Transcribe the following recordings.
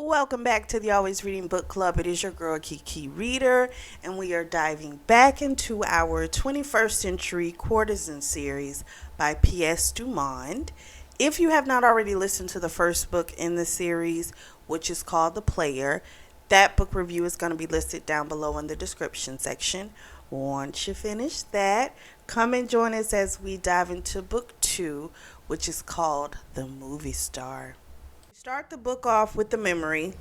Welcome back to the Always Reading Book Club. It is your girl Kiki Reader, and we are diving back into our 21st Century Courtesan series by P.S. Dumond. If you have not already listened to the first book in the series, which is called The Player, that book review is going to be listed down below in the description section. Once you finish that, come and join us as we dive into book 2, which is called The Movie Star. Start the book off with the memory,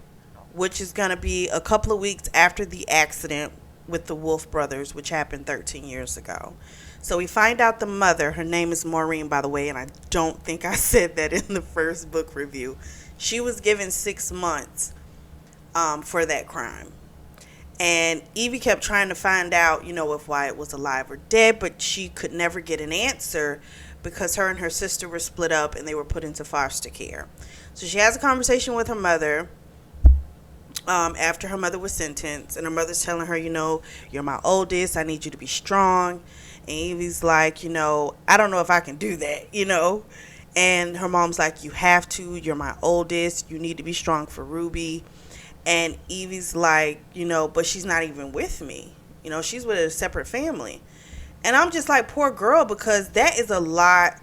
which is going to be a couple of weeks after the accident with the Wolf brothers, which happened 13 years ago. So we find out the mother, her name is Maureen, by the way, and I don't think I said that in the first book review. She was given 6 months for that crime. And Evie kept trying to find out, if Wyatt was alive or dead, but she could never get an answer because her and her sister were split up and they were put into foster care. So she has a conversation with her mother after her mother was sentenced, and her mother's telling her, you're my oldest, I need you to be strong. And Evie's like, I don't know if I can do that, And her mom's like, you have to, you're my oldest, you need to be strong for Ruby. And Evie's like, but she's not even with me. She's with a separate family. And I'm just like, poor girl, because that is a lot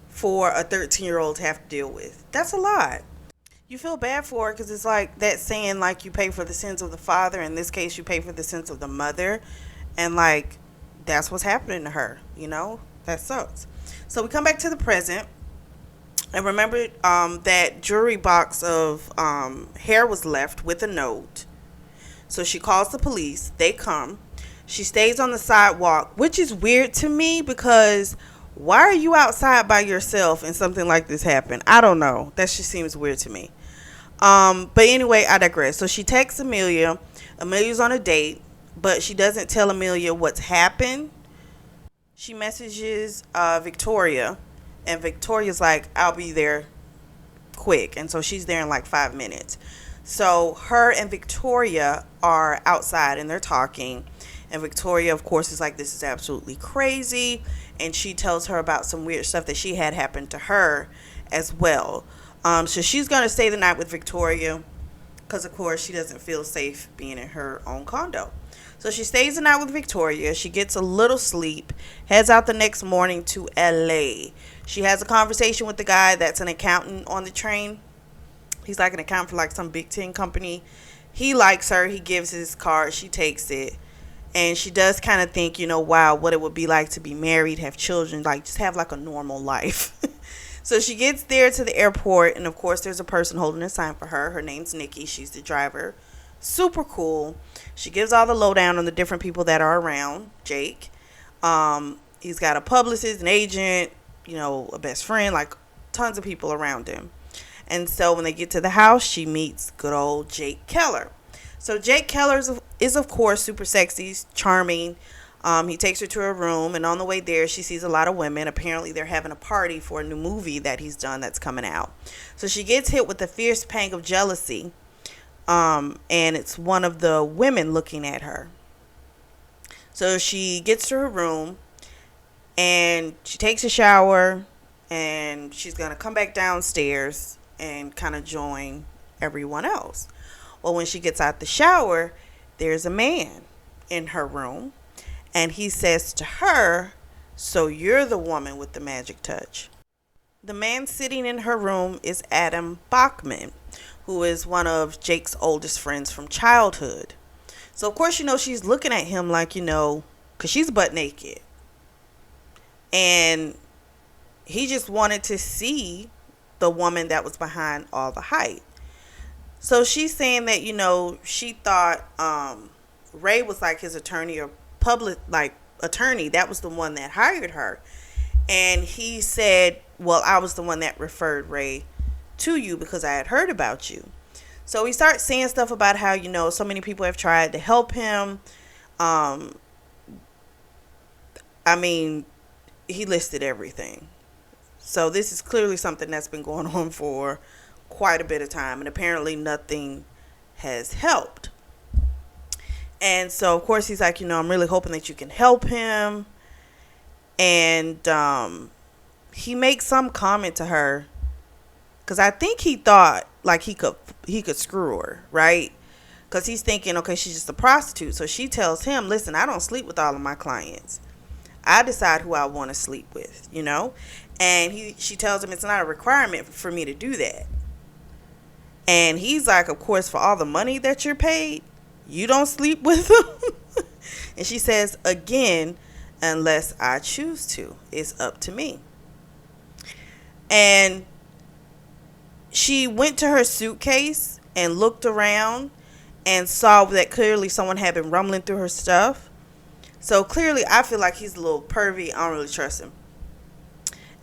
for a 13-year-old to have to deal with. That's a lot. You feel bad for her because it's like that saying, like, you pay for the sins of the father. In this case, you pay for the sins of the mother. And, like, that's what's happening to her, That sucks. So we come back to the present. And remember that jewelry box of hair was left with a note. So she calls the police. They come. She stays on the sidewalk, which is weird to me because why are you outside by yourself and something like this happened? I don't know. That just seems weird to me. But anyway, I digress. So she texts Amelia. Amelia's on a date, but she doesn't tell Amelia what's happened. She messages Victoria, and Victoria's like, I'll be there quick. And so she's there in like 5 minutes. So her and Victoria are outside and they're talking. And Victoria, of course, is like, this is absolutely crazy. And she tells her about some weird stuff that she had happened to her as well. So she's going to stay the night with Victoria because, of course, she doesn't feel safe being in her own condo. So she stays the night with Victoria. She gets a little sleep, heads out the next morning to LA. She has a conversation with the guy that's an accountant on the train. He's like an accountant for like some Big Ten company. He likes her. He gives his card. She takes it. And she does kind of think, wow, what it would be like to be married, have children, like just have like a normal life. So she gets there to the airport. And, of course, there's a person holding a sign for her. Her name's Nikki. She's the driver. Super cool. She gives all the lowdown on the different people that are around Jake. He's got a publicist, an agent, a best friend, like tons of people around him. And so when they get to the house, she meets good old Jake Keller. So Jake Keller is of course super sexy, charming. He takes her to her room, and on the way there, she sees a lot of women. Apparently, they're having a party for a new movie that he's done that's coming out. So she gets hit with a fierce pang of jealousy, and it's one of the women looking at her. So she gets to her room, and she takes a shower, and she's going to come back downstairs and kind of join everyone else. Well, when she gets out the shower, there's a man in her room, and he says to her, so you're the woman with the magic touch. The man sitting in her room is Adam Bachman, who is one of Jake's oldest friends from childhood. So, of course, she's looking at him like, because she's butt naked. And he just wanted to see the woman that was behind all the hype. So she's saying that, she thought Ray was like his attorney or public, like attorney. That was the one that hired her. And he said, well, I was the one that referred Ray to you because I had heard about you. So he starts saying stuff about how, so many people have tried to help him. He listed everything. So this is clearly something that's been going on for quite a bit of time, and apparently nothing has helped. And so, of course, he's like, I'm really hoping that you can help him. And he makes some comment to her Because I think he thought like he could screw her, right? Because he's thinking, okay, she's just a prostitute. So she tells him, listen, I don't sleep with all of my clients. I decide who I want to sleep with, you know? And she tells him it's not a requirement for me to do that. And he's like, of course, for all the money that you're paid, you don't sleep with them. And she says, again, unless I choose to, it's up to me. And she went to her suitcase and looked around and saw that clearly someone had been rumbling through her stuff. So clearly, I feel like he's a little pervy. I don't really trust him.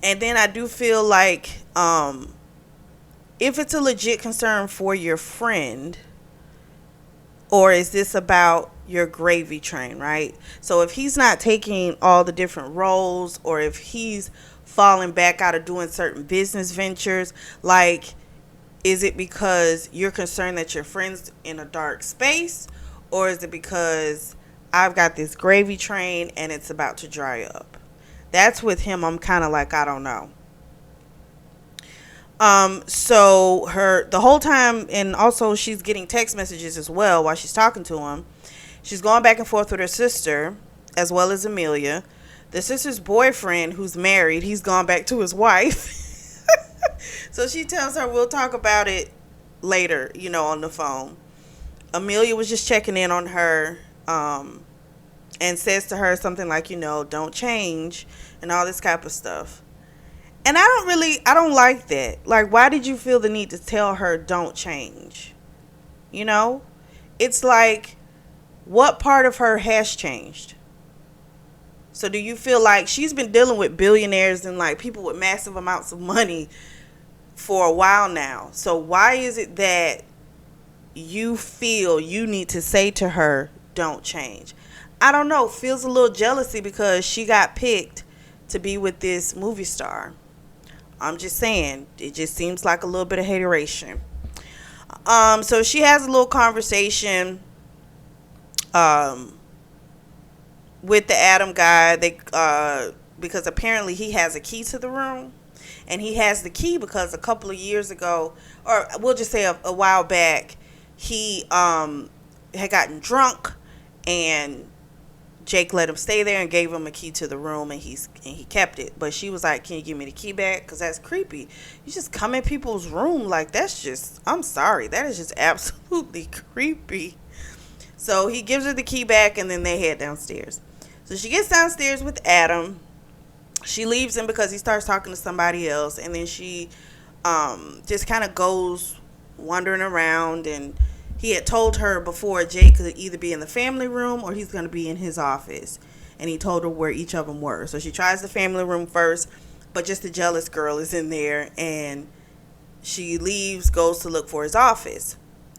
And then I do feel like if it's a legit concern for your friend, or is this about your gravy train, right? So if he's not taking all the different roles, or if he's falling back out of doing certain business ventures, like, is it because you're concerned that your friend's in a dark space, or is it because I've got this gravy train and it's about to dry up? That's with him. I'm kind of like, I don't know. So the whole time, and also she's getting text messages as well while she's talking to him. She's going back and forth with her sister, as well as Amelia. The sister's boyfriend, who's married, he's gone back to his wife. So she tells her, we'll talk about it later, on the phone. Amelia was just checking in on her, and says to her something like, don't change, and all this type of stuff. And I don't like that. Like, why did you feel the need to tell her don't change? It's like, what part of her has changed? So do you feel like she's been dealing with billionaires and like people with massive amounts of money for a while now? So why is it that you feel you need to say to her, don't change? I don't know. Feels a little jealousy because she got picked to be with this movie star. I'm just saying, it just seems like a little bit of hateration. So she has a little conversation with the Adam guy. Because apparently he has a key to the room, and he has the key because a couple of years ago, or we'll just say a while back, he had gotten drunk, and Jake let him stay there and gave him a key to the room, and he kept it. But she was like, can you give me the key back? Because that's creepy. You just come in people's room. Like, that's just, I'm sorry. That is just absolutely creepy. So he gives her the key back, and then they head downstairs. So she gets downstairs with Adam. She leaves him because he starts talking to somebody else. And then she just kind of goes wandering around, and he had told her before Jake could either be in the family room or he's going to be in his office. And he told her where each of them were. So she tries the family room first, but just the jealous girl is in there. And she leaves, goes to look for his office.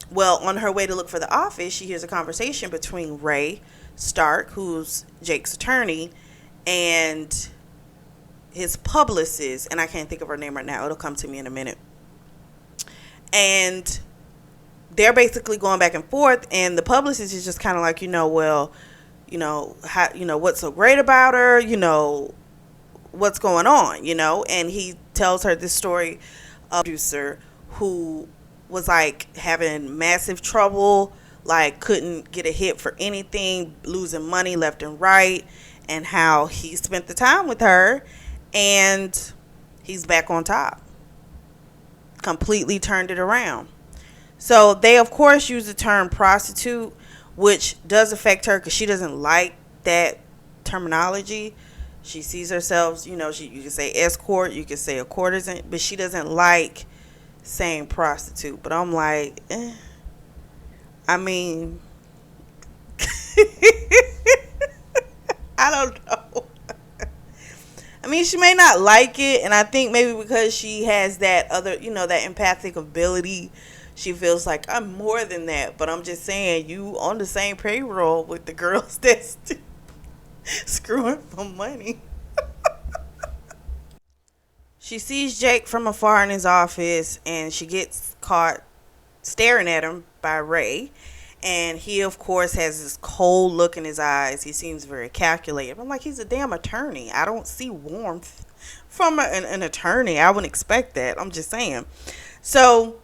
Well, on her way to look for the office, she hears a conversation between Ray Stark, who's Jake's attorney, and his publicist. And I can't think of her name right now. It'll come to me in a minute. And they're basically going back and forth, and the publicist is just kind of like, what's so great about her, what's going on, and he tells her this story of a producer who was like having massive trouble, like couldn't get a hit for anything, losing money left and right, and how he spent the time with her and he's back on top, completely turned it around. So they, of course, use the term prostitute, which does affect her because she doesn't like that terminology. She sees herself, you can say escort, you can say a courtesan, but she doesn't like saying prostitute. But I'm like, I mean, I don't know. I mean, she may not like it, and I think maybe because she has that other, that empathic ability, she feels like I'm more than that. But I'm just saying, you on the same payroll with the girls that's screwing for money. She sees Jake from afar in his office, and she gets caught staring at him by Ray. And he, of course, has this cold look in his eyes. He seems very calculated. I'm like, he's a damn attorney. I don't see warmth from an attorney. I wouldn't expect that. I'm just saying. So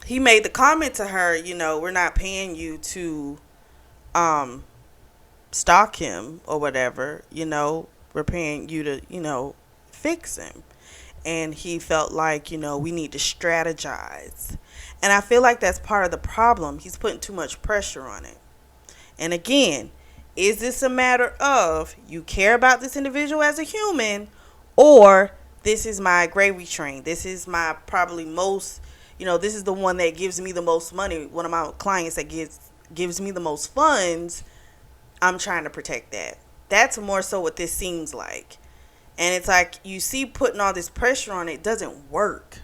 he made the comment to her, we're not paying you to stalk him or whatever, we're paying you to, fix him. And he felt like, we need to strategize. And I feel like that's part of the problem. He's putting too much pressure on it. And again, is this a matter of you care about this individual as a human, or this is my gravy train? This is my probably most, this is the one that gives me the most money. One of my clients that gives me the most funds. I'm trying to protect that. That's more so what this seems like. And it's like, you see, putting all this pressure on it doesn't work.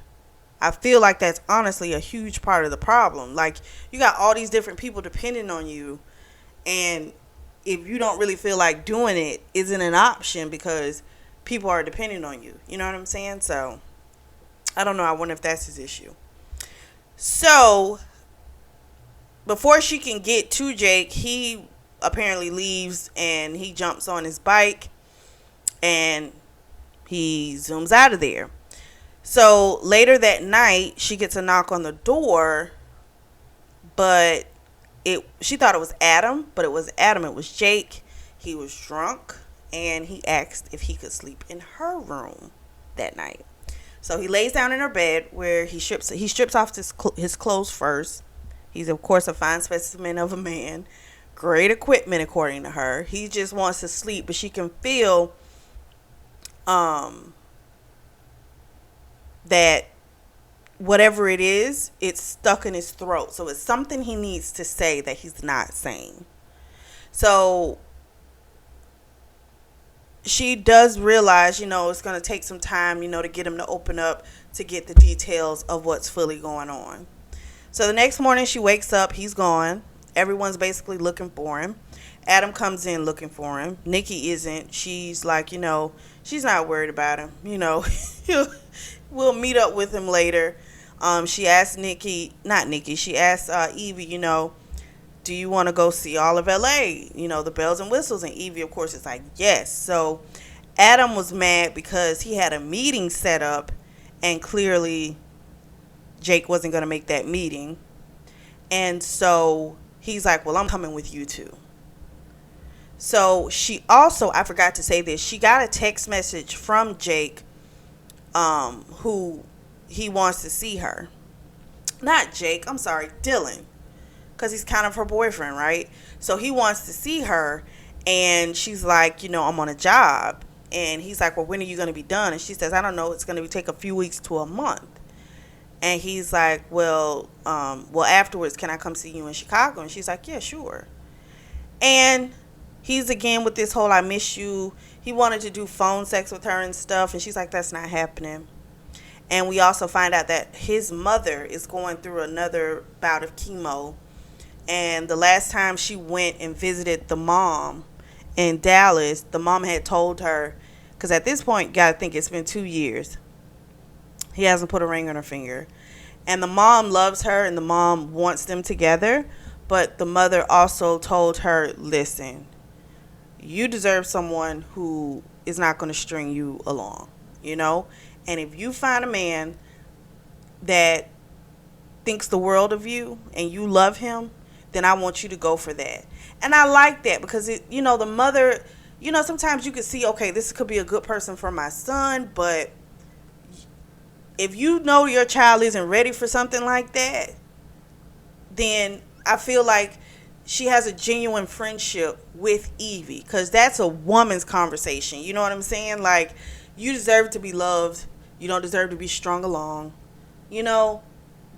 I feel like that's honestly a huge part of the problem. Like, you got all these different people depending on you, and if you don't really feel like doing it, isn't an option because people are depending on you. You know what I'm saying? So, I don't know. I wonder if that's his issue. So, before she can get to Jake, he apparently leaves and he jumps on his bike and he zooms out of there. So later that night, she gets a knock on the door, but she thought it was Adam, but it was Adam. It was Jake. He was drunk and he asked if he could sleep in her room that night. So he lays down in her bed where he strips off his clothes first. He's, of course, a fine specimen of a man. Great equipment, according to her. He just wants to sleep, but she can feel that whatever it is, it's stuck in his throat. So it's something he needs to say that he's not saying. So she does realize, it's going to take some time, to get him to open up, to get the details of what's fully going on. So the next morning she wakes up, he's gone. Everyone's basically looking for him. Adam comes in looking for him. Nikki isn't. She's like, she's not worried about him. We'll meet up with him later. She asked she asked Evie, do you want to go see all of LA? The bells and whistles. And Evie, of course, is like, yes. So Adam was mad because he had a meeting set up and clearly Jake wasn't going to make that meeting. And so he's like, well, I'm coming with you too. So she also, I forgot to say this, she got a text message from Jake, who he wants to see her. Not Jake, I'm sorry, Dylan. Because he's kind of her boyfriend, right? So he wants to see her. And she's like, I'm on a job. And he's like, well, when are you going to be done? And she says, I don't know. It's going to take a few weeks to a month. And he's like, well, afterwards, can I come see you in Chicago? And she's like, yeah, sure. And he's again with this whole I miss you. He wanted to do phone sex with her and stuff. And she's like, that's not happening. And we also find out that his mother is going through another bout of chemo. And the last time she went and visited the mom in Dallas, the mom had told her, because at this point, you got to think it's been 2 years. He hasn't put a ring on her finger. And the mom loves her and the mom wants them together. But the mother also told her, listen, you deserve someone who is not going to string you along, And if you find a man that thinks the world of you and you love him, then I want you to go for that. And I like that because, the mother, sometimes you can see, okay, this could be a good person for my son, but if you know your child isn't ready for something like that, then I feel like she has a genuine friendship with Evie, because that's a woman's conversation. You know what I'm saying? Like, you deserve to be loved. You don't deserve to be strung along. No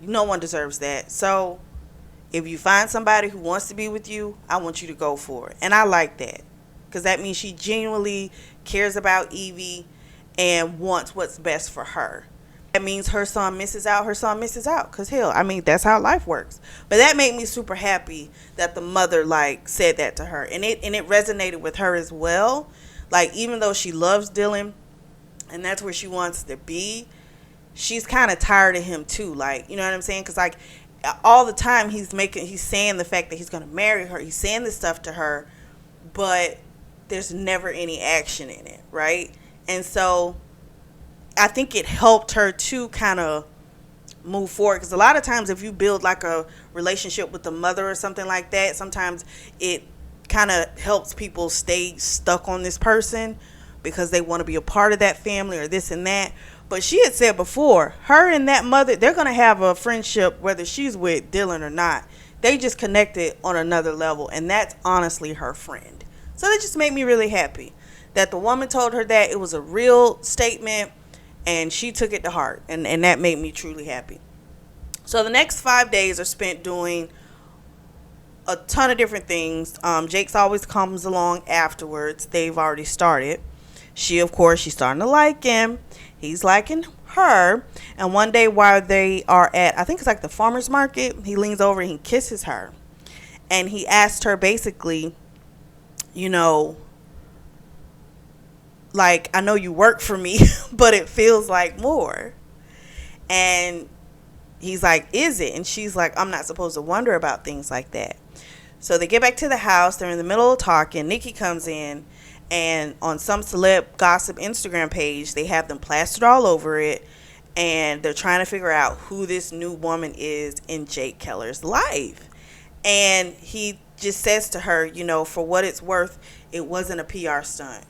one deserves that. So if you find somebody who wants to be with you, I want you to go for it. And I like that, because that means she genuinely cares about Evie and wants what's best for her. That means her son misses out. Because, that's how life works. But that made me super happy that the mother, said that to her. And it resonated with her as well. Even though she loves Dylan and that's where she wants to be, she's kind of tired of him too. You know what I'm saying? Because, all the time he's saying the fact that he's going to marry her. He's saying this stuff to her, but there's never any action in it, right? And so I think it helped her to kind of move forward, because a lot of times if you build like a relationship with the mother or something like that, sometimes it kind of helps people stay stuck on this person because they want to be a part of that family or this and that. But she had said before, her and that mother, they're going to have a friendship whether she's with Dylan or not. They just connected on another level, and that's honestly her friend. So that just made me really happy that the woman told her that. It was a real statement, and she took it to heart, and that made me truly happy. So the next 5 days are spent doing a ton of different things. Jake's always comes along afterwards. They've already started. Of course, she's starting to like him. He's liking her. And one day while they are at, I think it's like the farmer's market, he leans over and he kisses her. And he asked her basically, you know, like, I know you work for me, but it feels like more. And he's like, is it? And she's like, I'm not supposed to wonder about things like that. So they get back to the house. They're in the middle of talking. Nikki comes in, and on some celeb gossip Instagram page, they have them plastered all over it, and they're trying to figure out who this new woman is in Jake Keller's life. And he just says to her, you know, for what it's worth, it wasn't a PR stunt.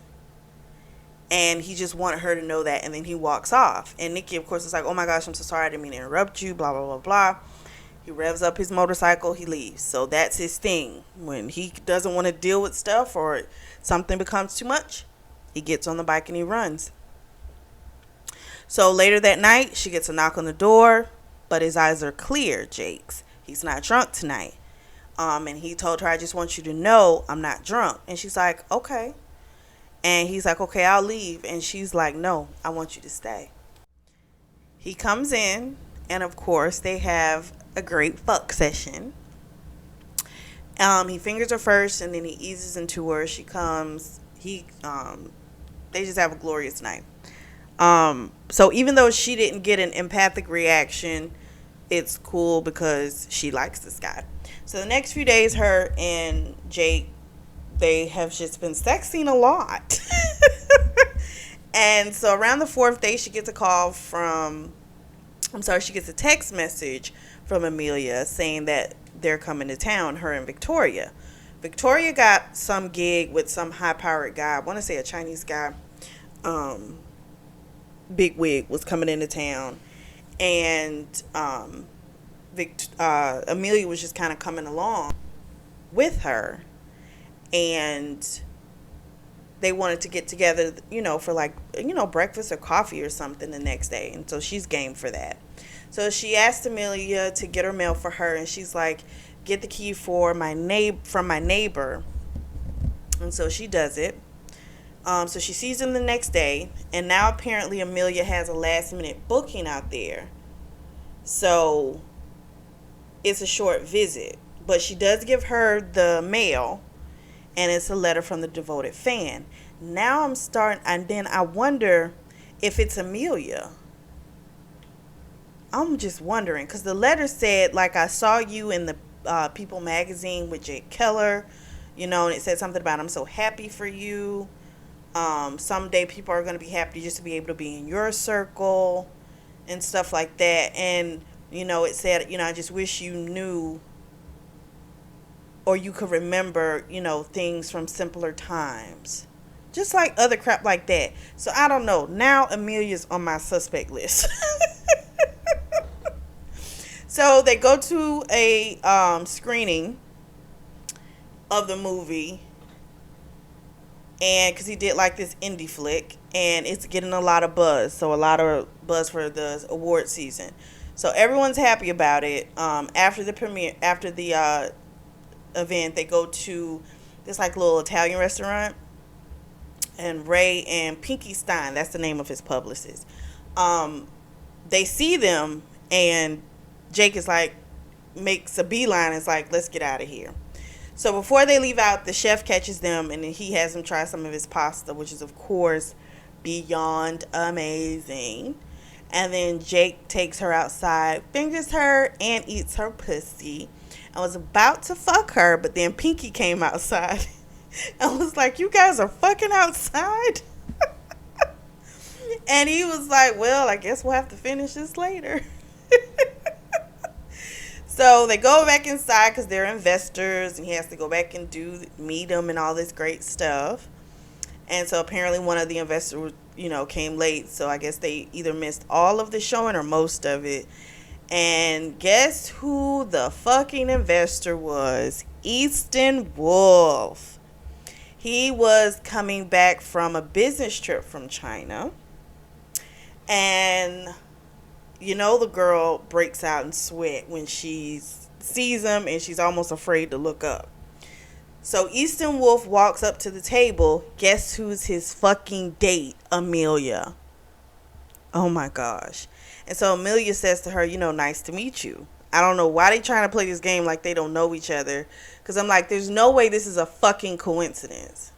And he just wanted her to know that, and then he walks off. And Nikki, of course, is like, oh my gosh, I'm so sorry, I didn't mean to interrupt you, blah, blah, blah, blah. He revs up his motorcycle, he leaves. So that's his thing. When he doesn't want to deal with stuff or something becomes too much, he gets on the bike and he runs. So later that night, she gets a knock on the door, but his eyes are clear, Jake's. He's not drunk tonight. And he told her, I just want you to know I'm not drunk. And she's like, okay. And he's like, okay, I'll leave. And she's like, no, I want you to stay. He comes in, and of course, they have a great fuck session. He fingers her first, and then he eases into her. She comes. They just have a glorious night. So even though she didn't get an empathic reaction, it's cool because she likes this guy. So the next few days, her and Jake, they have just been sexing a lot. And so around the 4th day, she gets she gets a text message from Amelia saying that they're coming to town, her and Victoria. Victoria got some gig with some high-powered guy. I want to say a Chinese guy. Big wig was coming into town. And Amelia was just kind of coming along with her. And they wanted to get together, for like, breakfast or coffee or something the next day. And so she's game for that. So she asked Amelia to get her mail for her. And she's like, get the key from my neighbor. And so she does it. So she sees him the next day. And now apparently Amelia has a last minute booking out there. So it's a short visit. But she does give her the mail. And it's a letter from the devoted fan. Now and then I wonder if it's Amelia. I'm just wondering, because the letter said, like, I saw you in the People magazine with Jake Keller, and it said something about, I'm so happy for you. Someday people are going to be happy just to be able to be in your circle and stuff like that. And, it said, I just wish you knew, or you could remember, things from simpler times. Just like other crap like that. So I don't know. Now Amelia's on my suspect list. So they go to a screening of the movie. And because he did like this indie flick. And it's getting a lot of buzz. So a lot of buzz for the award season. So everyone's happy about it. After the event, they go to this like little Italian restaurant, and Ray and Pinky Stein, that's the name of his publicist, they see them, and Jake is like, makes a beeline, is like, let's get out of here. So before they leave out, the chef catches them, and he has them try some of his pasta, which is of course beyond amazing. And then Jake takes her outside, fingers her, and eats her pussy. I was about to fuck her, but then Pinky came outside and was like, you guys are fucking outside? And he was like, well, I guess we'll have to finish this later. So they go back inside because they're investors and he has to go back and meet them and all this great stuff. And so apparently one of the investors, came late. So I guess they either missed all of the showing or most of it. And guess who the fucking investor was? Easton Wolf. He was coming back from a business trip from China. And the girl breaks out in sweat when she sees him and she's almost afraid to look up. So Easton Wolf walks up to the table. Guess who's his fucking date? Amelia. Oh my gosh. And so Amelia says to her, nice to meet you. I don't know why they trying to play this game like they don't know each other. Because I'm like, there's no way this is a fucking coincidence.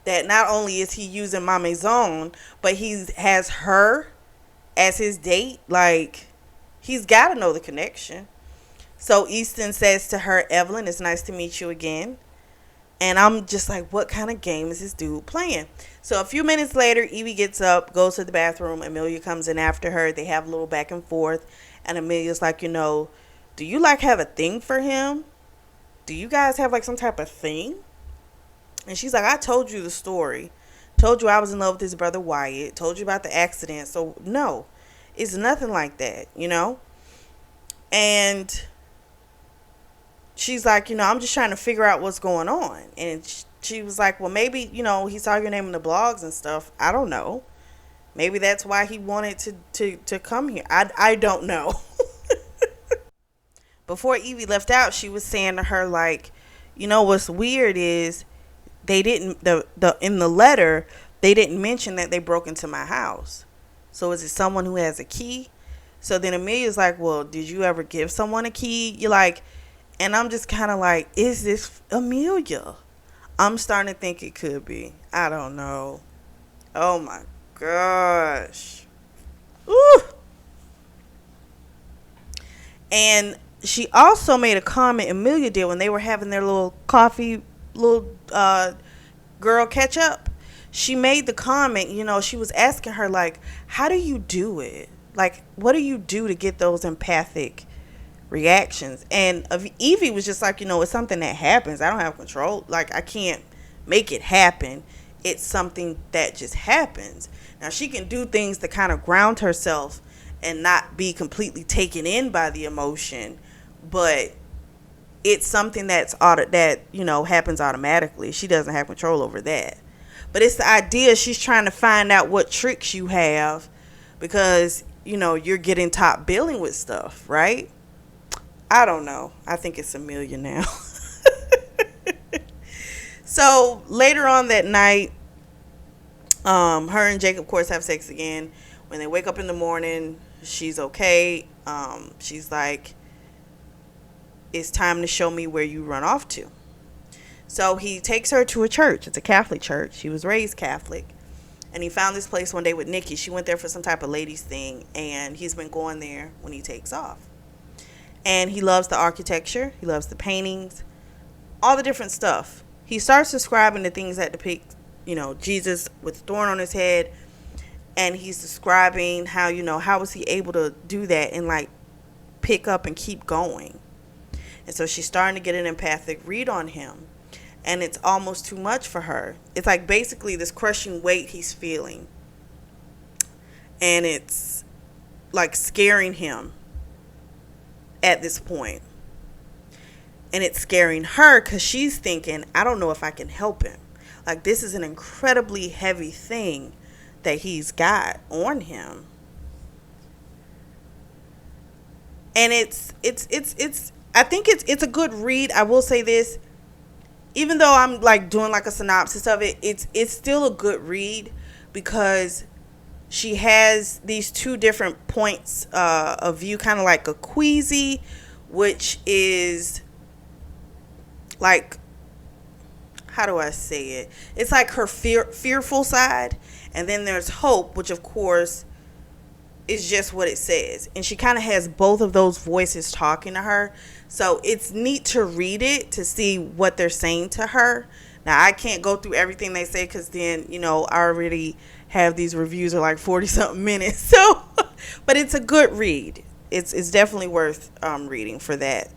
That not only is he using Ma Maison, but he has her as his date. Like, he's got to know the connection. So Easton says to her, Evelyn, it's nice to meet you again. And I'm just like, what kind of game is this dude playing? So a few minutes later, Evie gets up, goes to the bathroom. Amelia comes in after her. They have a little back and forth. And Amelia's like, do you have a thing for him? Do you guys have some type of thing? And she's like, I told you the story. Told you I was in love with his brother Wyatt. Told you about the accident. So no, it's nothing like that, And she's like, I'm just trying to figure out what's going on. And she was like, well, maybe, he saw your name in the blogs and stuff. I don't know. Maybe that's why he wanted to come here. I don't know. Before Evie left out, she was saying to her, what's weird is they didn't, in the letter, they didn't mention that they broke into my house. So is it someone who has a key? So then Amelia's like, well, did you ever give someone a key? You're like, and I'm just kind of like, is this Amelia? I'm starting to think it could be. I don't know. Oh my gosh. Ooh. And she also made a comment, Amelia did, when they were having their little coffee, girl catch up. She made the comment, she was asking her, how do you do it? What do you do to get those empathic reactions? And Evie was just like, it's something that happens. I don't have control. I can't make it happen. It's something that just happens. Now, she can do things to kind of ground herself and not be completely taken in by the emotion, but it's something that happens automatically. She doesn't have control over that. But it's the idea she's trying to find out what tricks you have because, you're getting top billing with stuff, right? I don't know. I think it's Amelia now. So later on that night, her and Jacob, of course, have sex again. When they wake up in the morning, she's okay. She's like, it's time to show me where you run off to. So he takes her to a church. It's a Catholic church. She was raised Catholic. And he found this place one day with Nikki. She went there for some type of ladies thing. And he's been going there when he takes off. And he loves the architecture. He loves the paintings. All the different stuff. He starts describing the things that depict, Jesus with a thorn on his head. And he's describing how, how was he able to do that and pick up and keep going. And so she's starting to get an empathic read on him. And it's almost too much for her. It's basically this crushing weight he's feeling. And it's scaring him at this point. And it's scaring her because she's thinking, I don't know if I can help him. This is an incredibly heavy thing that he's got on him. And it's I think it's a good read. I will say this. Even though I'm doing a synopsis of it, it's still a good read because she has these two different points of view, kind of like a queasy, which is how do I say it? It's her fearful side, and then there's hope, which of course is just what it says. And she kind of has both of those voices talking to her. So it's neat to read it to see what they're saying to her. Now, I can't go through everything they say because then, I already have these reviews are like 40 something minutes. So, but it's a good read. It's definitely worth reading for that.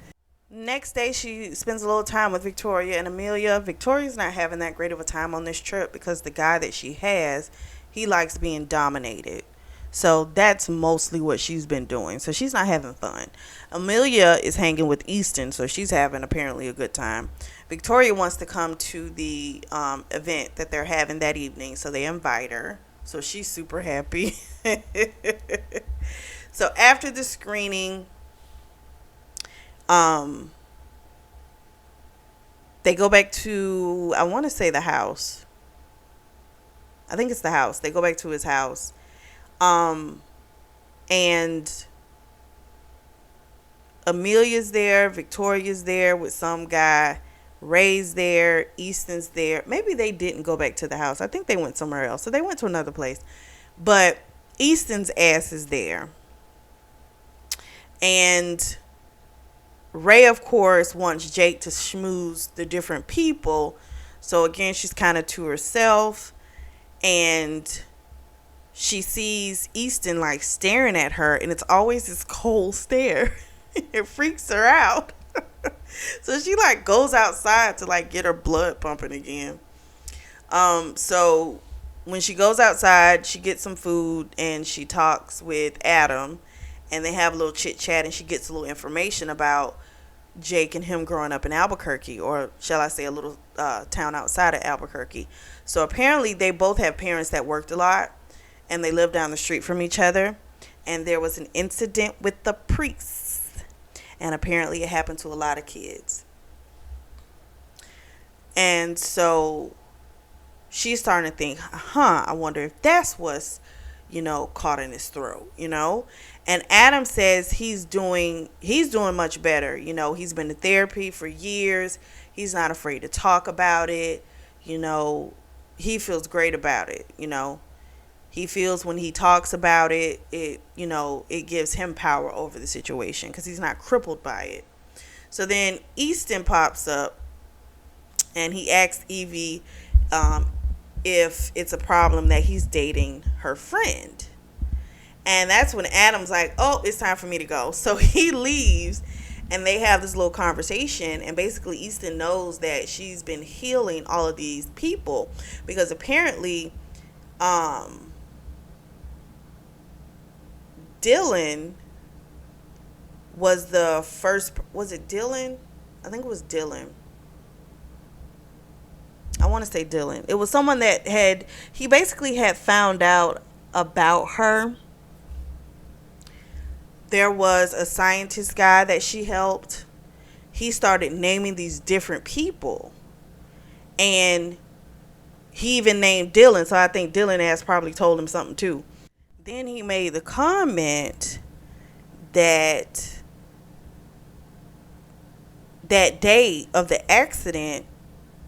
Next day, she spends a little time with Victoria and Amelia. Victoria's not having that great of a time on this trip because the guy that she has, he likes being dominated. So that's mostly what she's been doing. So she's not having fun. Amelia is hanging with Easton, so she's having apparently a good time. Victoria wants to come to the event that they're having that evening, so they invite her. So she's super happy. So after the screening, they go back to, I want to say the house. I think it's the house. They go back to his house. And Amelia's there, Victoria's there with some guy, Ray's there, Easton's there. Maybe they didn't go back to the house. I think they went somewhere else. So they went to another place. But Easton's ass is there. And Ray, of course, wants Jake to schmooze the different people. So again, she's kind of to herself. And she sees Easton like staring at her. And it's always this cold stare. It freaks her out. So she like goes outside to like get her blood pumping again. So when she goes outside, she gets some food and she talks with Adam. And they have a little chit chat and she gets a little information about Jake and him growing up in Albuquerque, or shall I say a little town outside of Albuquerque. So apparently they both have parents that worked a lot and they live down the street from each other. And there was an incident with the priest. And apparently it happened to a lot of kids. And so she's starting to think, I wonder if that's what's, caught in his throat, And Adam says he's doing much better. He's been to therapy for years. He's not afraid to talk about it. He feels great about it. He feels when he talks about it, it gives him power over the situation because he's not crippled by it. So then Easton pops up and he asks Evie if it's a problem that he's dating her friend. And that's when Adam's like, oh, it's time for me to go. So he leaves and they have this little conversation. And basically Easton knows that she's been healing all of these people because apparently Dylan was the first. Was it Dylan? I think it was Dylan. I want to say Dylan. It was someone that he basically had found out about her. There was a scientist guy that she helped. He started naming these different people. And he even named Dylan. So I think Dylan has probably told him something too. Then he made the comment that day of the accident,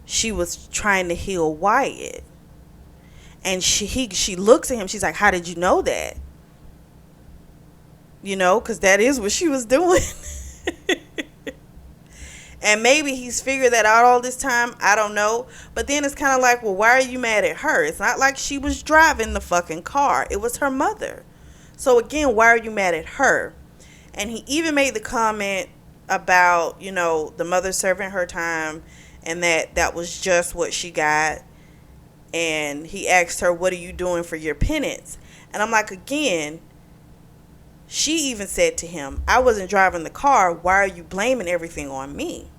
she was trying to heal Wyatt. And she looks at him. She's like, how did you know that? Because that is what she was doing. And maybe he's figured that out all this time. I don't know. But then it's kind of like, well, why are you mad at her? It's not like she was driving the fucking car. It was her mother. So again, why are you mad at her? And he even made the comment about, the mother serving her time and that was just what she got. And he asked her, what are you doing for your penance? And I'm like, again, she even said to him, I wasn't driving the car. Why are you blaming everything on me?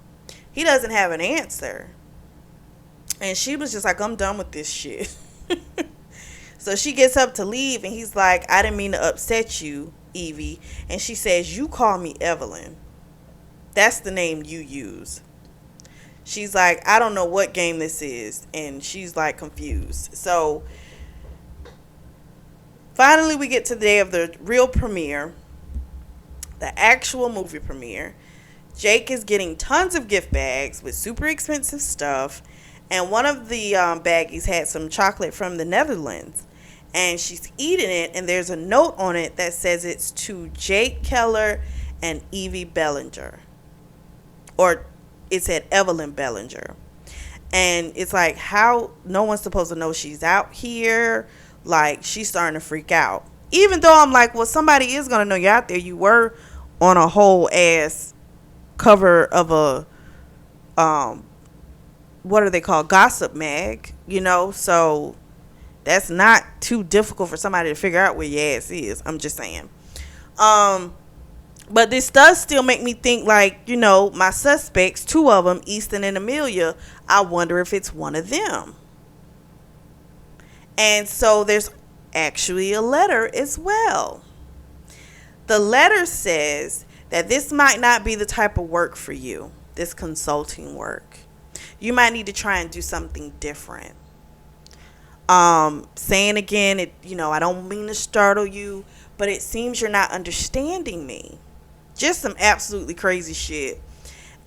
He doesn't have an answer. And she was just like, I'm done with this shit. So she gets up to leave and he's like, I didn't mean to upset you, Evie. And she says, you call me Evelyn. That's the name you use. She's like, I don't know what game this is. And she's like confused. So finally we get to the day of the real premiere. The actual movie premiere. Jake is getting tons of gift bags with super expensive stuff. And one of the baggies had some chocolate from the Netherlands. And she's eating it. And there's a note on it that says it's to Jake Keller and Evie Bellinger. Or it said Evelyn Bellinger. And it's like, how no one's supposed to know she's out here. Like, she's starting to freak out. Even though I'm like, well, somebody is going to know you're out there. You were on a whole ass cover of a, what are they called? Gossip mag, So that's not too difficult for somebody to figure out where your ass is. I'm just saying. But this does still make me think, like, my suspects, two of them, Easton and Amelia, I wonder if it's one of them. And so there's actually a letter as well. The letter says that this might not be the type of work for you, this consulting work. You might need to try and do something different. Saying again, I don't mean to startle you, but it seems you're not understanding me. Just some absolutely crazy shit.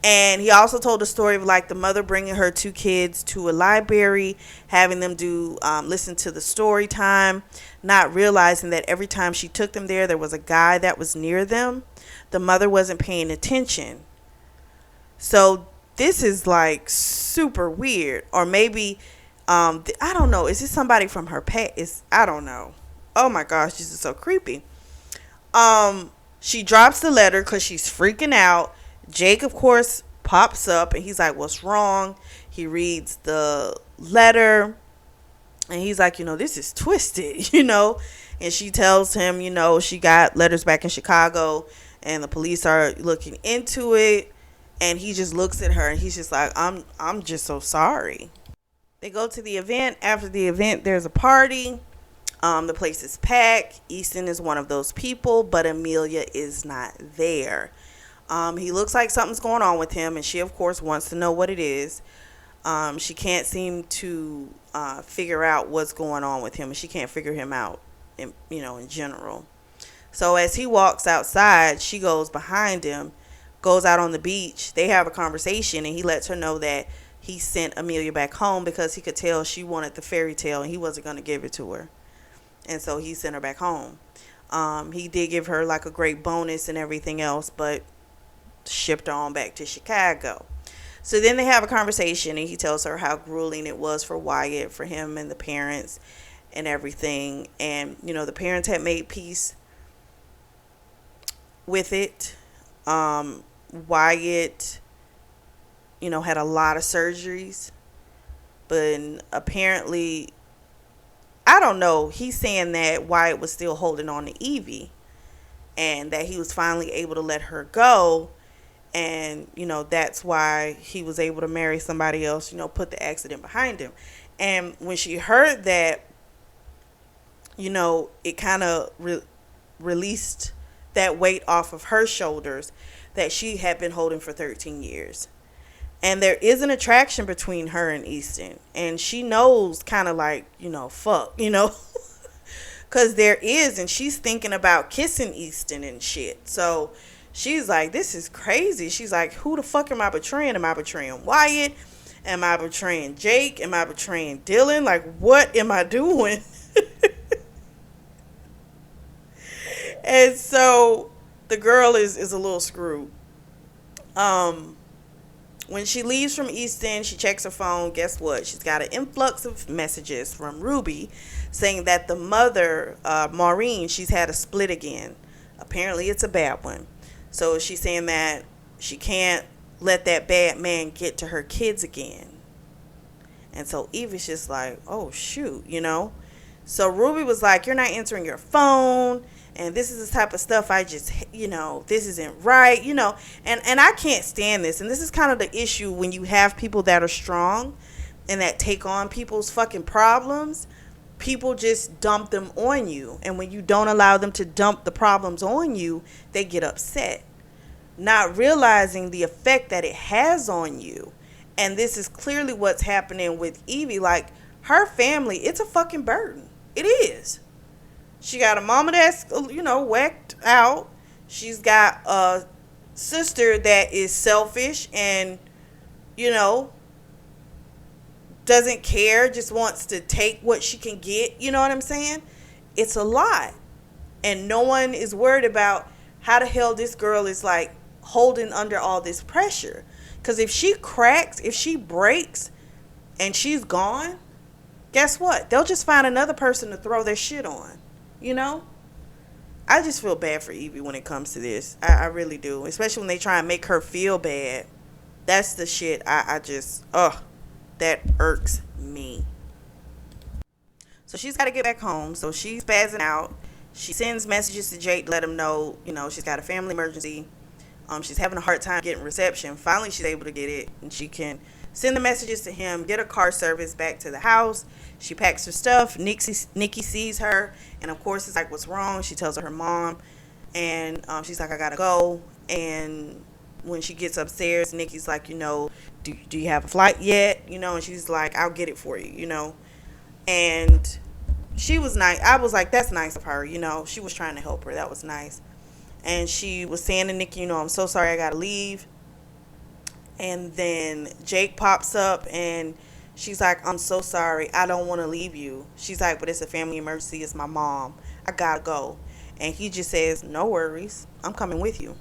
And he also told the story of, like, the mother bringing her two kids to a library, having them listen to the story time, not realizing that every time she took them there was a guy that was near them. The mother wasn't paying attention. So this is, like, super weird. Or maybe, I don't know. Is this somebody from her past? I don't know. Oh my gosh, this is so creepy. She drops the letter because she's freaking out. Jake, of course, pops up and he's like, what's wrong? He reads the letter and he's like, this is twisted, And she tells him, she got letters back in Chicago and the police are looking into it. And he just looks at her and he's just like, I'm just so sorry. They go to the event. After the event, there's a party. The place is packed. Easton is one of those people, but Amelia is not there. He looks like something's going on with him, and she, of course, wants to know what it is. She can't seem to figure out what's going on with him, and she can't figure him out, in general. So as he walks outside, she goes behind him, goes out on the beach. They have a conversation, and he lets her know that he sent Amelia back home because he could tell she wanted the fairy tale, and he wasn't going to give it to her. And so he sent her back home. He did give her, like, a great bonus and everything else, but shipped her on back to Chicago. So then they have a conversation and he tells her how grueling it was for Wyatt, for him and the parents and everything. And, the parents had made peace with it. Wyatt, had a lot of surgeries, but apparently, I don't know, he's saying that Wyatt was still holding on to Evie and that he was finally able to let her go. And, that's why he was able to marry somebody else, put the accident behind him. And when she heard that, it kind of released that weight off of her shoulders that she had been holding for 13 years. And there is an attraction between her and Easton. And she knows kind of like, fuck, because there is. And she's thinking about kissing Easton and shit. So she's like, this is crazy. She's like, who the fuck am I betraying? Am I betraying Wyatt? Am I betraying Jake? Am I betraying Dylan? Like, what am I doing? And so the girl is a little screwed. When she leaves from Easton, she checks her phone. Guess what? She's got an influx of messages from Ruby saying that the mother, Maureen, she's had a split again. Apparently it's a bad one. So she's saying that she can't let that bad man get to her kids again. And so Evie's just like, oh, shoot, So Ruby was like, you're not answering your phone. And this is the type of stuff I just, this isn't right, And I can't stand this. And this is kind of the issue when you have people that are strong and that take on people's fucking problems. People just dump them on you. And when you don't allow them to dump the problems on you, they get upset. Not realizing the effect that it has on you. And this is clearly what's happening with Evie. Like, her family, it's a fucking burden. It is. She got a mama that's, whacked out. She's got a sister that is selfish and, doesn't care, just wants to take what she can get. You know what I'm saying? It's a lot. And no one is worried about how the hell this girl is, like, holding under all this pressure. Because if she cracks, if she breaks and she's gone, guess what? They'll just find another person to throw their shit on. You know? I just feel bad for Evie when it comes to this. I really do. Especially when they try and make her feel bad. That's the shit I just, ugh, that irks me. So she's got to get back home. So she's spazzing out. She sends messages to Jake to let him know, she's got a family emergency. She's having a hard time getting reception. Finally, she's able to get it, and she can send the messages to him, get a car service back to the house. She packs her stuff. Nikki sees her, and of course, it's like, what's wrong? She tells her mom, and she's like, I gotta go. And when she gets upstairs, Nikki's like, do you have a flight yet? And she's like, I'll get it for you, And she was nice. I was like, that's nice of her, She was trying to help her. That was nice. And she was saying to Nikki, I'm so sorry, I gotta leave. And then Jake pops up and she's like, I'm so sorry, I don't want to leave you. She's like, but it's a family emergency, it's my mom, I gotta go. And he just says, no worries, I'm coming with you.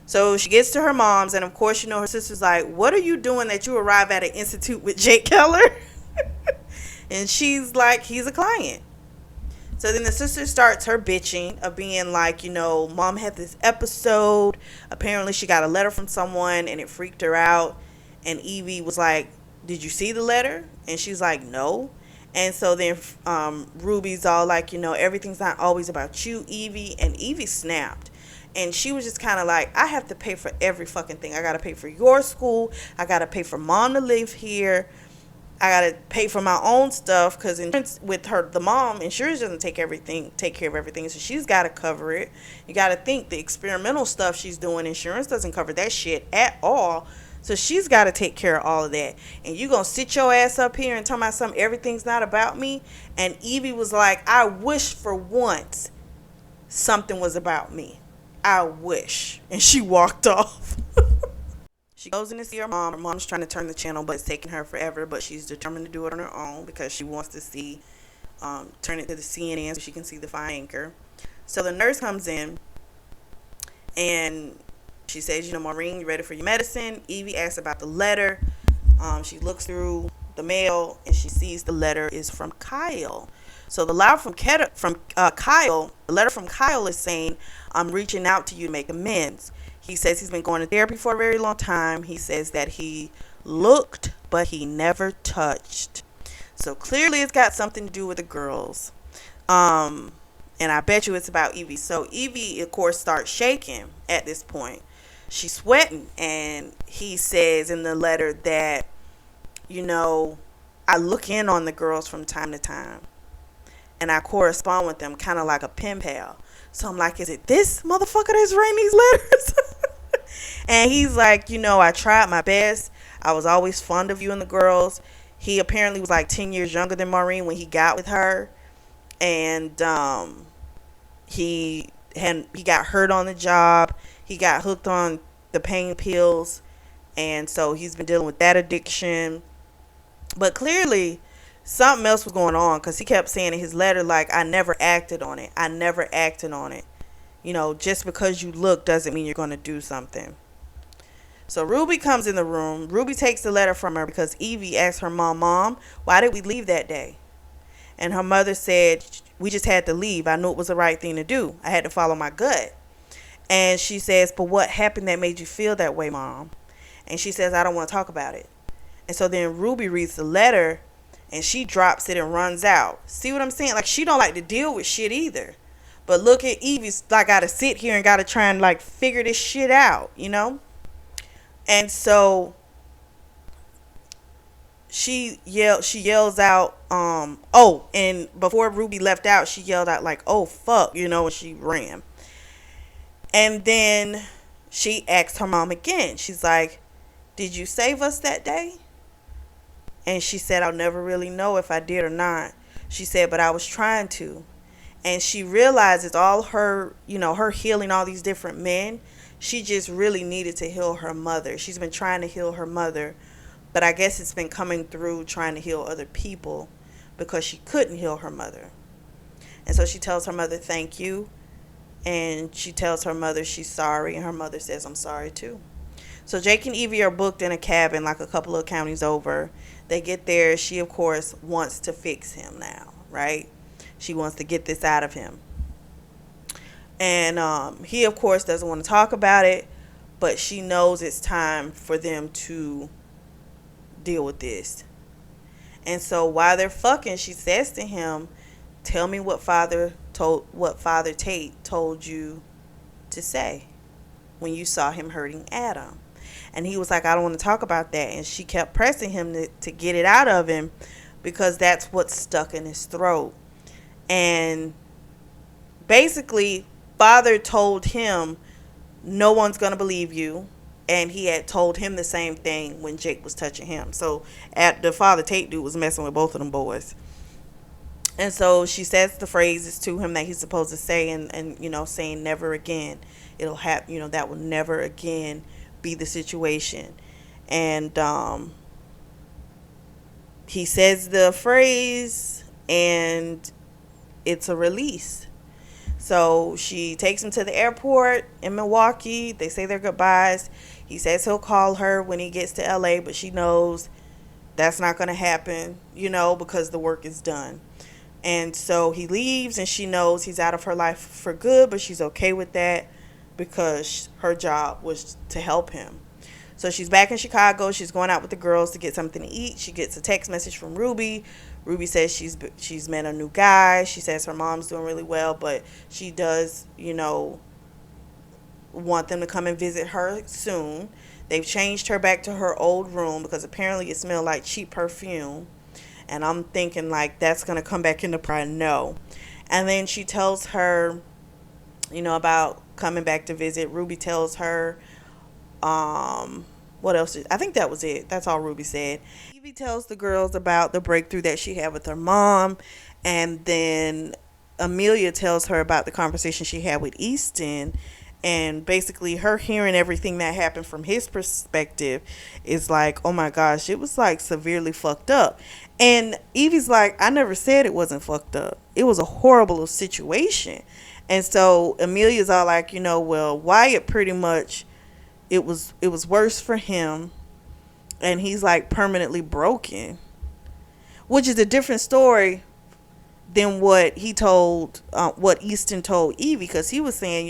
So she gets to her mom's, and of course, her sister's like, what are you doing that you arrive at an institute with Jake Keller? And she's like, he's a client. So then the sister starts her bitching of being like, mom had this episode. Apparently she got a letter from someone and it freaked her out. And Evie was like, did you see the letter? And she's like, no. And so then Ruby's all like, everything's not always about you, Evie. And Evie snapped. And she was just kind of like, I have to pay for every fucking thing. I got to pay for your school. I got to pay for mom to live here. I gotta pay for my own stuff because with the mom, insurance doesn't take care of everything, so she's gotta cover it. You gotta think the experimental stuff she's doing, insurance doesn't cover that shit at all, so she's gotta take care of all of that. And you gonna sit your ass up here and tell me something, everything's not about me? And Evie was like, I wish for once something was about me. I wish. And she walked off. She goes in to see her mom. Her mom's trying to turn the channel, but it's taking her forever. But she's determined to do it on her own because she wants to see, turn it to the CNN so she can see the fine anchor. So the nurse comes in, and she says, Maureen, you ready for your medicine? Evie asks about the letter. She looks through the mail, and she sees the letter is from Kyle. So the letter from Kyle is saying, I'm reaching out to you to make amends. He says he's been going to therapy for a very long time. He says that he looked, but he never touched. So clearly it's got something to do with the girls. And I bet you it's about Evie. So Evie, of course, starts shaking at this point. She's sweating. And he says in the letter that, I look in on the girls from time to time. And I correspond with them kind of like a pen pal. So I'm like, is it this motherfucker that's writing these letters? And he's like, I tried my best. I was always fond of you and the girls. He apparently was like 10 years younger than Maureen when he got with her. And he got hurt on the job. He got hooked on the pain pills. And so he's been dealing with that addiction. But clearly something else was going on because he kept saying in his letter, like, I never acted on it. I never acted on it. Just because you look doesn't mean you're going to do something. So Ruby comes in the room. Ruby takes the letter from her because Evie asked her mom, why did we leave that day? And her mother said, we just had to leave. I knew it was the right thing to do. I had to follow my gut. And she says, but what happened that made you feel that way, Mom? And she says, I don't want to talk about it. And so then Ruby reads the letter and she drops it and runs out. See what I'm saying? Like, she don't like to deal with shit either. But look at Evie's like, got to sit here and got to try and like figure this shit out, And so she yells out, and before Ruby left out, she yelled out like, oh fuck, and she ran. And then she asked her mom again. She's like, did you save us that day? And she said, I'll never really know if I did or not. She said, but I was trying to. And she realizes all her, her healing all these different men, she just really needed to heal her mother. She's been trying to heal her mother, but I guess it's been coming through trying to heal other people because she couldn't heal her mother. And so she tells her mother, thank you. And she tells her mother she's sorry, and her mother says, I'm sorry too. So Jake and Evie are booked in a cabin like a couple of counties over. They get there. She, of course, wants to fix him now, right? She wants to get this out of him. And he, of course, doesn't want to talk about it, but she knows it's time for them to deal with this. And so while they're fucking, she says to him, "Tell me what Father Tate told you to say when you saw him hurting Adam." And he was like, "I don't want to talk about that." And she kept pressing him to get it out of him because that's what's stuck in his throat. And basically, Father told him, "No one's going to believe you." And he had told him the same thing when Jake was touching him. So the Father Tate dude was messing with both of them boys. And so she says the phrases to him that he's supposed to say, and saying never again. It'll happen, that will never again be the situation. And he says the phrase, and it's a release. So she takes him to the airport in Milwaukee. They say their goodbyes. He says he'll call her when he gets to LA, but she knows that's not going to happen, because the work is done. And so he leaves, and she knows he's out of her life for good, but she's okay with that because her job was to help him. So she's back in Chicago. She's going out with the girls to get something to eat. She gets a text message from Ruby. Ruby says she's met a new guy. She says her mom's doing really well, but she does, want them to come and visit her soon. They've changed her back to her old room because apparently it smelled like cheap perfume. And I'm thinking like that's going to come back into play. No. And then she tells her, about coming back to visit. Ruby tells her, what else? I think that was it. That's all Ruby said. Evie tells the girls about the breakthrough that she had with her mom. And then Amelia tells her about the conversation she had with Easton. And basically her hearing everything that happened from his perspective is like, oh my gosh, it was like severely fucked up. And Evie's like, I never said it wasn't fucked up. It was a horrible situation. And so Amelia's all like, well, Wyatt pretty much, it was worse for him. And he's like permanently broken, which is a different story than what what Easton told Evie, because he was saying,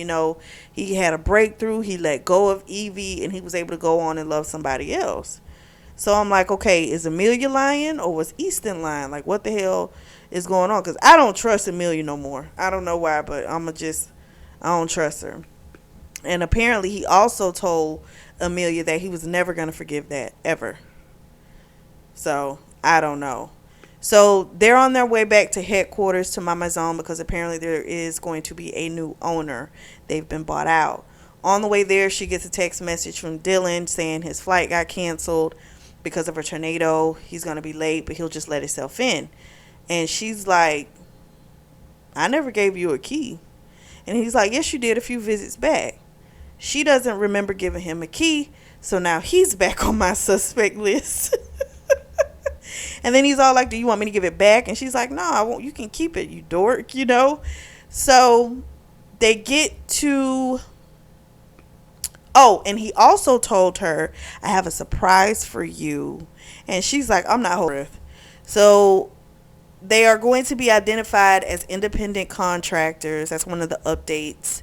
he had a breakthrough, he let go of Evie, and he was able to go on and love somebody else. So I'm like, okay, is Amelia lying or was Easton lying? Like, what the hell is going on? Because I don't trust Amelia no more. I don't know why, but I don't trust her. And apparently he also told Amelia that he was never going to forgive that, ever. So, I don't know. So, they're on their way back to headquarters to Mama Zone because apparently there is going to be a new owner. They've been bought out. On the way there, she gets a text message from Dylan saying his flight got canceled because of a tornado. He's going to be late, but he'll just let himself in. And she's like, I never gave you a key. And he's like, yes, you did a few visits back. She doesn't remember giving him a key, so now he's back on my suspect list. And then he's all like, do you want me to give it back? And she's like, no, I won't. You can keep it, you dork, So they get to... Oh, and he also told her, I have a surprise for you. And she's like, I'm not holding it. So they are going to be identified as independent contractors. That's one of the updates.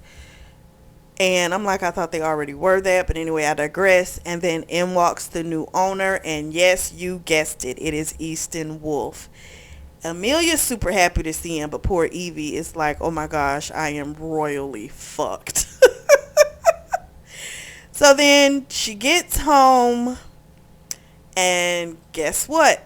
And I'm like, I thought they already were that. But anyway, I digress. And then in walks the new owner. And yes, you guessed it. It is Easton Wolf. Amelia's super happy to see him. But poor Evie is like, oh my gosh, I am royally fucked. So then she gets home. And guess what?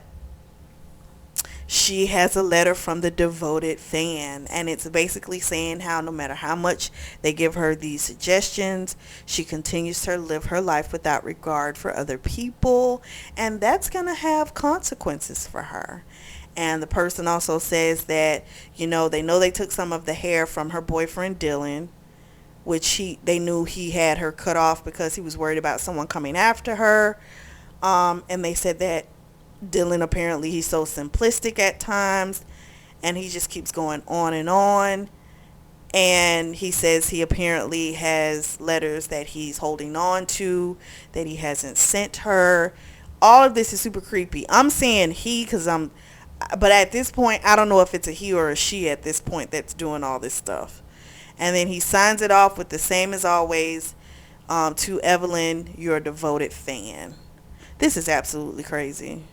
She has a letter from the devoted fan, and it's basically saying how no matter how much they give her these suggestions, she continues to live her life without regard for other people, and that's going to have consequences for her. And the person also says that, they know they took some of the hair from her boyfriend Dylan, which they knew he had her cut off because he was worried about someone coming after her. And they said that Dylan, apparently he's so simplistic at times, and he just keeps going on and on. And he says he apparently has letters that he's holding on to that he hasn't sent her. All of this is super creepy. I'm saying he because but at this point, I don't know if it's a he or a she at this point that's doing all this stuff. And then he signs it off with the same as always, to Evelyn, your devoted fan. This is absolutely crazy.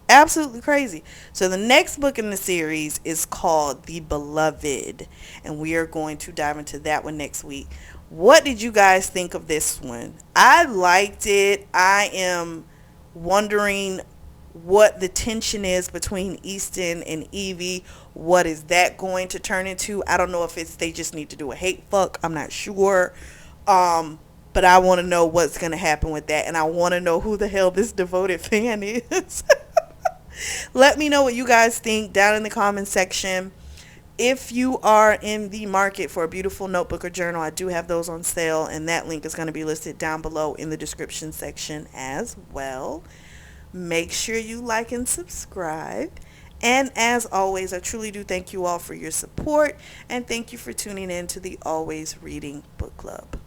Absolutely crazy. So the next book in the series is called The Beloved, and we are going to dive into that one next week. What did you guys think of this one? I liked it. I am wondering what the tension is between Easton and Evie. What is that going to turn into? I don't know if it's they just need to do a hate fuck. I'm not sure. But I want to know what's going to happen with that, and I want to know who the hell this devoted fan is. Let me know what you guys think down in the comments section. If you are in the market for a beautiful notebook or journal, I do have those on sale, and that link is going to be listed down below in the description section as well. Make sure you like and subscribe. And as always, I truly do thank you all for your support, and thank you for tuning in to the Always Reading Book Club.